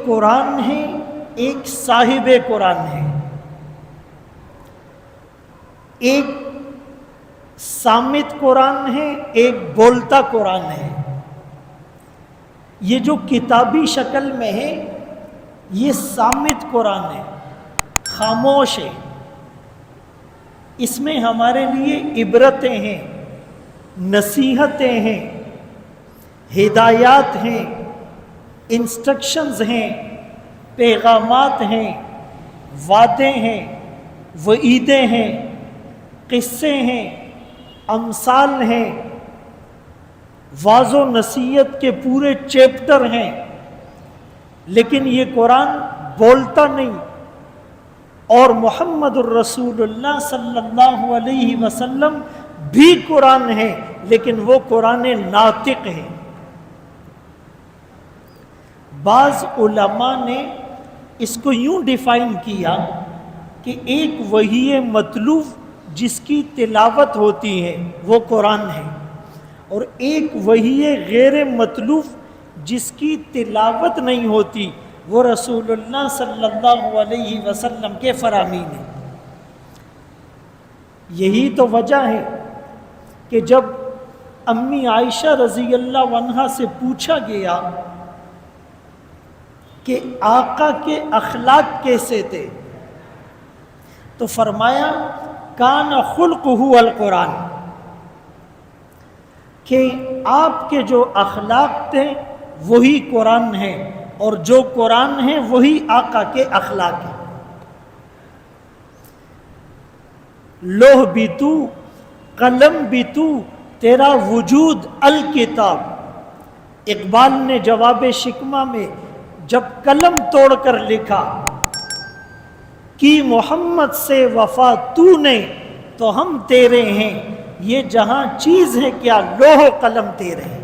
قرآن ہے، ایک صاحب قرآن ہے، ایک صامت قرآن ہے، ایک بولتا قرآن ہے۔ یہ جو کتابی شکل میں ہے یہ صامت قرآن ہے، خاموش ہے۔ اس میں ہمارے لیے عبرتیں ہیں، نصیحتیں ہیں، ہدایات ہیں، انسٹرکشنز ہیں، پیغامات ہیں، وعدے ہیں، وعیدیں ہیں، قصے ہیں، امثال ہیں، واعظ و نصیحت کے پورے چیپٹر ہیں۔ لیکن یہ قرآن بولتا نہیں، اور محمد الرسول اللہ صلی اللہ علیہ وسلم بھی قرآن ہے، لیکن وہ قرآن ناطق ہے۔ بعض علماء نے اس کو یوں ڈیفائن کیا کہ ایک وحی مطلوع جس کی تلاوت ہوتی ہے وہ قرآن ہے، اور ایک وحی غیر مطلوع جس کی تلاوت نہیں ہوتی وہ رسول اللہ صلی اللہ علیہ وسلم کے فرامین ہیں۔ یہی تو وجہ ہے کہ جب امی عائشہ رضی اللہ عنہا سے پوچھا گیا کہ آقا کے اخلاق کیسے تھے تو فرمایا کان خلقہ القرآن، کہ آپ کے جو اخلاق تھے وہی قرآن ہے، اور جو قرآن ہے وہی آقا کے اخلاق ہیں۔ لوح بھی تو، قلم بھی تو، تیرا وجود الکتاب۔ اقبال نے جواب شکوہ میں جب قلم توڑ کر لکھا کہ محمد سے وفا تو نے تو ہم تیرے ہیں، یہ جہاں چیز ہے کیا لوح و قلم تیرے ہیں۔